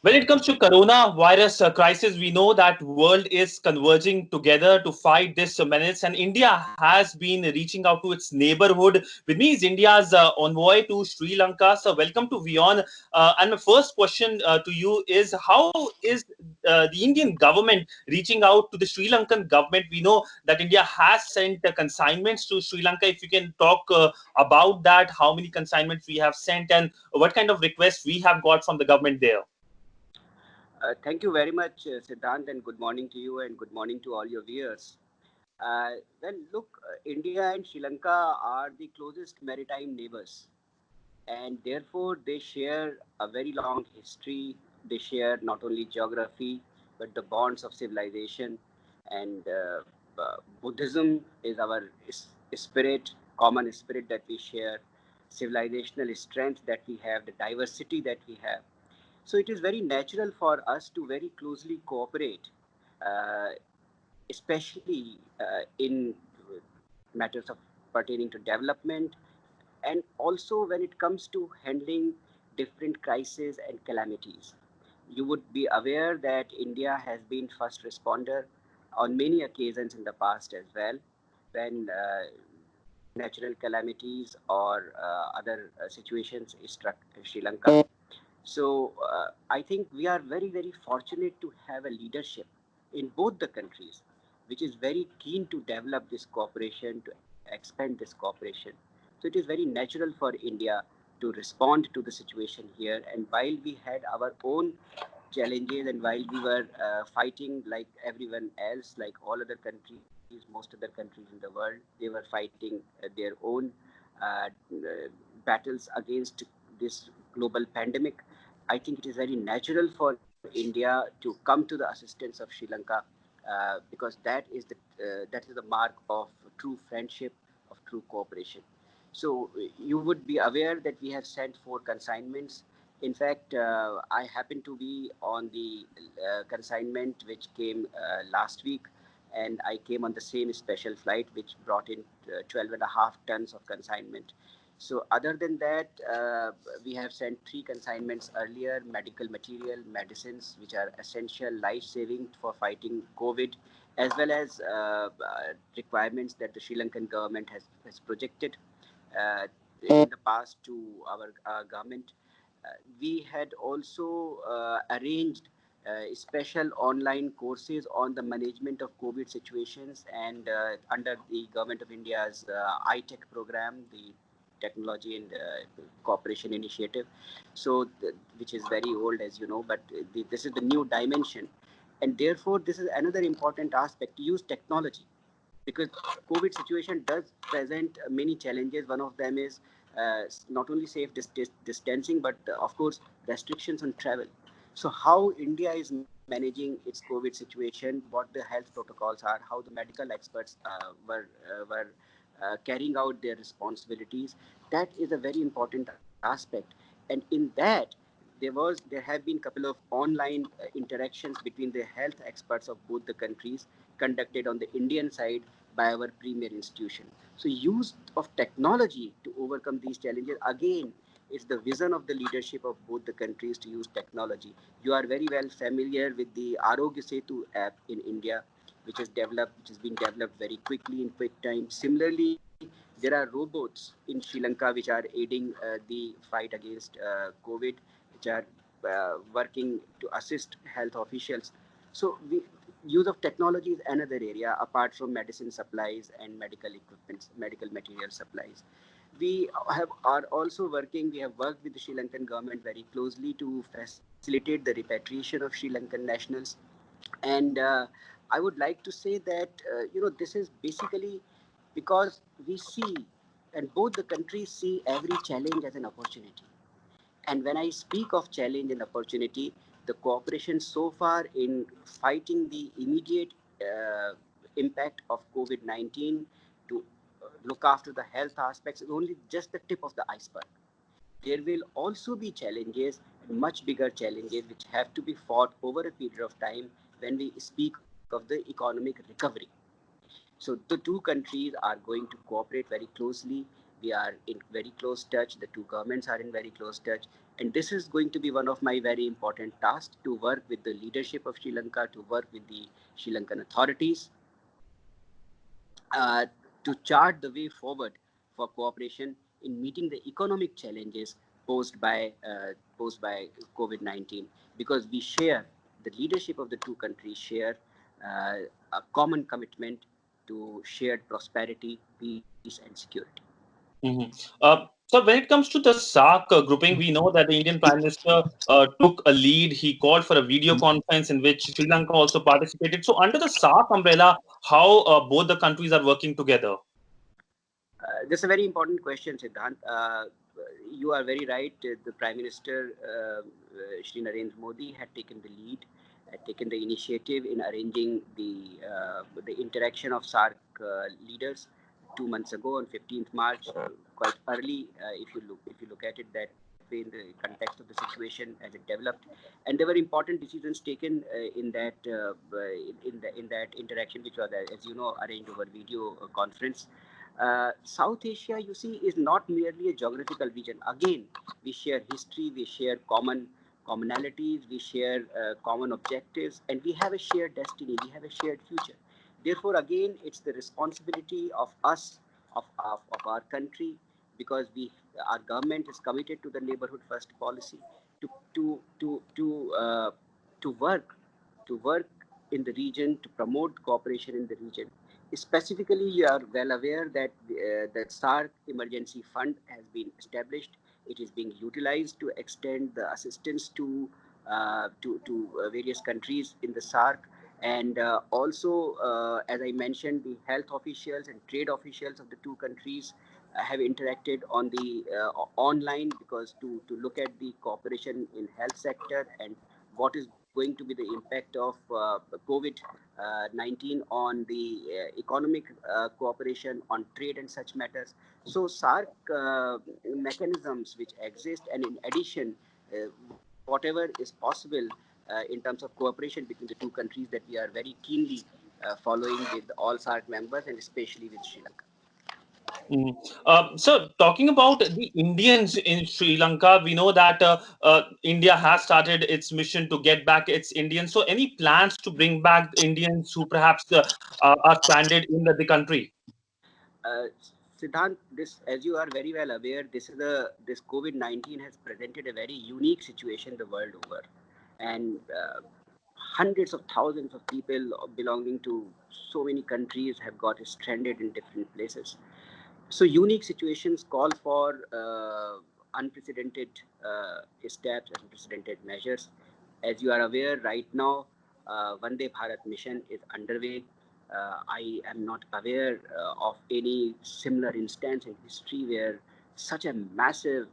When it comes to coronavirus crisis, we know that world is converging together to fight this menace, and India has been reaching out to its neighborhood. With me is India's envoy to Sri Lanka. So, welcome to Vion. And my first question to you is: how is the Indian government reaching out to the Sri Lankan government? We know that India has sent consignments to Sri Lanka. If you can talk about that, how many consignments we have sent, and what kind of requests we have got from the government there? Thank you very much, Siddhant, and good morning to you and good morning to all your viewers. India and Sri Lanka are the closest maritime neighbors, and therefore they share a very long history. They share not only geography but the bonds of civilization, and Buddhism is our spirit, common spirit that we share, civilizational strength that we have, the diversity that we have. So it is very natural for us to very closely cooperate, uh, especially in matters of pertaining to development, and also when it comes to handling different crises and calamities. You would be aware that India has been first responder on many occasions in the past as well, when natural calamities or other situations struck Sri Lanka. So I think we are very, very fortunate to have a leadership in both the countries, which is very keen to develop this cooperation, to expand this cooperation. So it is very natural for India to respond to the situation here. And while we had our own challenges and while we were fighting like everyone else, like all other countries, most other countries in the world, they were fighting their own uh, uh, battles against this global pandemic. I think it is very natural for India to come to the assistance of Sri Lanka, because that is the mark of true friendship, of true cooperation. So you would be aware that we have sent 4 consignments. In fact, I happen to be on the consignment which came last week, and I came on the same special flight which brought in 12 and a half tons of consignment. So other than that, we have sent 3 consignments earlier: medical material, medicines, which are essential, life-saving for fighting COVID, as well as requirements that the Sri Lankan government has projected uh, in the past to our government. We had also arranged special online courses on the management of COVID situations, and under the Government of India's iTech program, the Technology and Cooperation Initiative, which is very old, as you know, but this is the new dimension, and therefore this is another important aspect: to use technology, because COVID situation does present many challenges. One of them is not only safe distancing, but of course restrictions on travel. So how India is managing its COVID situation, what the health protocols are, how the medical experts were carrying out their responsibilities, that is a very important aspect. And in that, there have been a couple of online interactions between the health experts of both the countries, conducted on the Indian side by our premier institution. So use of technology to overcome these challenges, again, it's the vision of the leadership of both the countries to use technology. You are very well familiar with the Arogya Setu app in India, which has been developed very quickly in quick time. Similarly, there are robots in Sri Lanka which are aiding the fight against COVID, which are working to assist health officials. So use of technology is another area apart from medicine supplies and medical equipment, medical material supplies. Are also working. We have worked with the Sri Lankan government very closely to facilitate the repatriation of Sri Lankan nationals. And I would like to say that this is basically because we see, and both the countries see every challenge as an opportunity. And when I speak of challenge and opportunity, the cooperation so far in fighting the immediate impact of COVID 19 to look after the health aspects is only just the tip of the iceberg. There will also be challenges, much bigger challenges, which have to be fought over a period of time when we speak of the economic recovery. So the two countries are going to cooperate very closely. We are in very close touch. The two governments are in very close touch. And this is going to be one of my very important tasks, to work with the leadership of Sri Lanka, to work with the Sri Lankan authorities, uh, to chart the way forward for cooperation in meeting the economic challenges posed by COVID-19, because we share, the leadership of the two countries share uh, a common commitment to shared prosperity, peace, and security. Mhm. So when it comes to the SAARC grouping, we know that the Indian Prime Minister took a lead. He called for a video conference in which Sri Lanka also participated. So under the SAARC umbrella, how both the countries are working together? That's a very important question, Siddhant. You are very right. The Prime Minister, Shri Narendra Modi, had taken the lead, had taken the initiative in arranging the interaction of SAARC leaders 2 months ago on 15th March, quite early. If you look at it that way in the context of the situation as it developed, and there were important decisions taken in that interaction, which was, as you know, arranged over video conference. South Asia, you see, is not merely a geographical region. Again, we share history, we share commonalities, we share common objectives, and we have a shared destiny, we have a shared future. Therefore, again, it's the responsibility of us, of our country, because our government is committed to the neighborhood first policy, to to to to uh, to work to work in the region, to promote cooperation in the region. Specifically, you are well aware that the SAARC Emergency Fund has been established. It is being utilized to extend the assistance to various countries in the SAARC. And also, as I mentioned, the health officials and trade officials of the two countries have interacted on the online, because to look at the cooperation in health sector and what is going to be the impact of COVID 19 on the economic cooperation, on trade and such matters. So SAARC mechanisms which exist, and in addition, whatever is possible in terms of cooperation between the two countries, that we are very keenly following with all SAARC members, and especially with Sri Lanka. Mm. So, talking about the Indians in Sri Lanka, we know that India has started its mission to get back its Indians. So, any plans to bring back Indians who perhaps are stranded in the country? Uh, Siddhant, this, as you are very well aware, this COVID-19 has presented a very unique situation the world over, and hundreds of thousands of people belonging to so many countries have got stranded in different places. So unique situations call for unprecedented steps, unprecedented measures. As you are aware, right now, Vande Bharat mission is underway. I am not aware of any similar instance in history where such a massive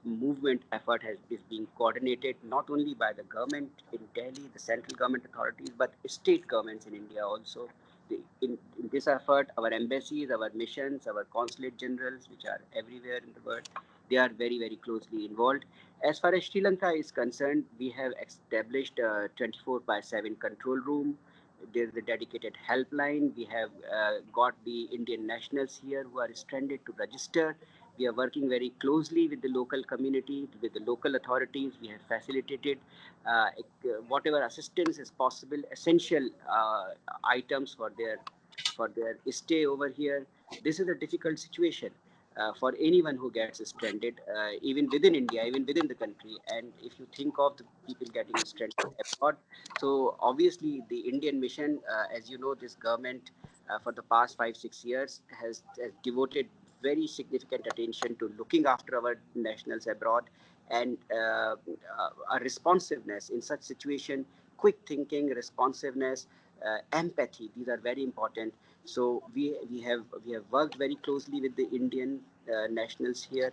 movement effort is being coordinated, not only by the government in Delhi, the central government authorities, but state governments in India also. In this effort, our embassies, our missions, our consulate generals, which are everywhere in the world, they are very, very closely involved. As far as Sri Lanka is concerned, we have established a 24 by 7 control room. There's a dedicated helpline. We have got the Indian nationals here who are stranded to register. We are working very closely with the local community, with the local authorities. We have facilitated whatever assistance is possible, essential items for their stay over here. This is a difficult situation for anyone who gets stranded, even within India, even within the country. And if you think of the people getting stranded abroad, so obviously the Indian mission, as you know, this government for the past 5-6 years has devoted very significant attention to looking after our nationals abroad, and a responsiveness in such situation, quick thinking, responsiveness, empathy. These are very important. So we have worked very closely with the Indian nationals here,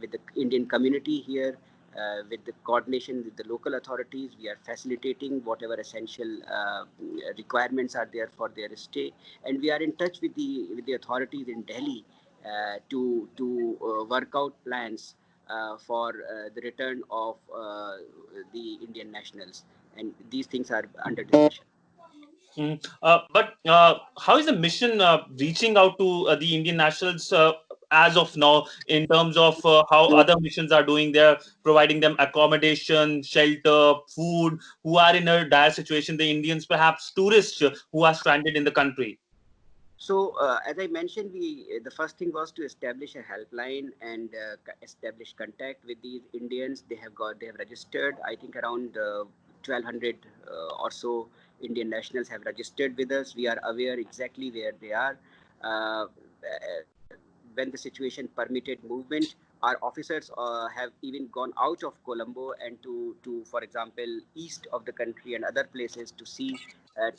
with the Indian community here, with the coordination with the local authorities. We are facilitating whatever essential requirements are there for their stay, and we are in touch with the authorities in Delhi to work out plans for the return of the Indian nationals, and these things are under discussion. But how is the mission reaching out to the Indian nationals? as of now in terms of how other missions are doing? They're providing them accommodation, shelter, food, who are in a dire situation, the Indians, perhaps tourists who are stranded in the country. So, as I mentioned, we the first thing was to establish a helpline and establish contact with these Indians. They have registered. I think around 1,200 or so Indian nationals have registered with us. We are aware exactly where they are. When the situation permitted movement, our officers have even gone out of Colombo and for example, east of the country and other places to see,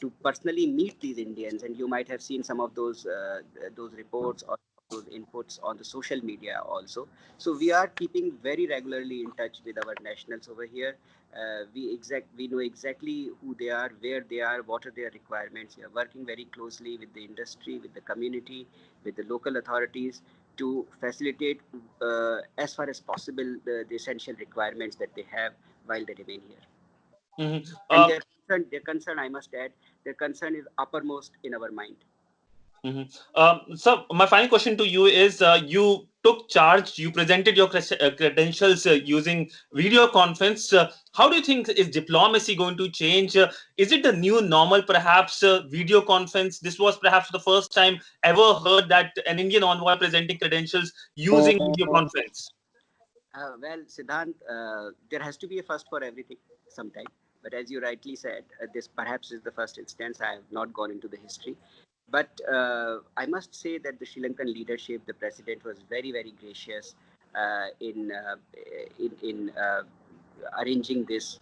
to personally meet these Indians. And you might have seen some of those reports or those inputs on the social media also. So we are keeping very regularly in touch with our nationals over here. We know exactly who they are, where they are, what are their requirements. We are working very closely with the industry, with the community, with the local authorities to facilitate as far as possible the essential requirements that they have while they remain here. Mhm. And their concern, I must add, their concern is uppermost in our mind. Mhm. So my final question to you is: you took charge, you presented your credentials using video conference. How do you think is diplomacy going to change? Is it the new normal, perhaps? Video conference. This was perhaps the first time ever heard that an Indian envoy presenting credentials using video conference. Well, Siddhant, there has to be a first for everything sometime. But as you rightly said, this perhaps is the first instance. I have not gone into the history. But I must say that the Sri Lankan leadership, the president was very, very gracious in arranging this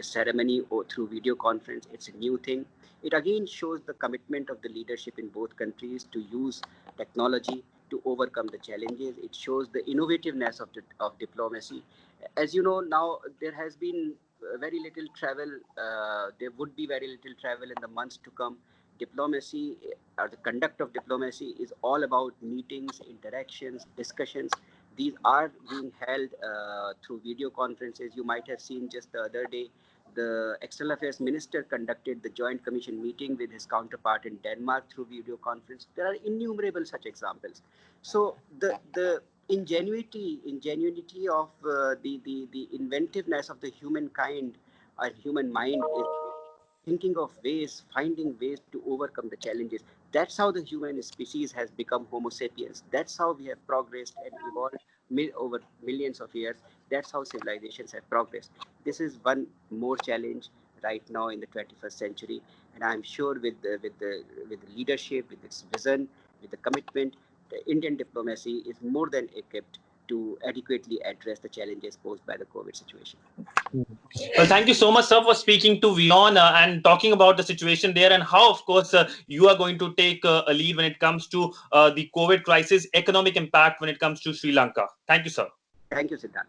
ceremony through video conference. It's a new thing. It again shows the commitment of the leadership in both countries to use technology to overcome the challenges. It shows the innovativeness of diplomacy. As you know, now there has been very little travel. There would be very little travel in the months to come. Diplomacy, or the conduct of diplomacy, is all about meetings, interactions, discussions. These are being held through video conferences. You might have seen just the other day, the External Affairs Minister conducted the Joint Commission meeting with his counterpart in Denmark through video conference. There are innumerable such examples. So the ingenuity of the inventiveness of the humankind or human mind is thinking of ways, finding ways to overcome the challenges. That's how the human species has become Homo sapiens. That's how we have progressed and evolved over millions of years. That's how civilizations have progressed. This is one more challenge right now in the 21st century, and I'm sure with the leadership, with its vision, with the commitment, the Indian diplomacy is more than equipped to adequately address the challenges posed by the COVID situation. Well, thank you so much, sir, for speaking to Vion and talking about the situation there and how, of course, you are going to take a lead when it comes to the COVID crisis, economic impact when it comes to Sri Lanka. Thank you, sir. Thank you, Siddharth.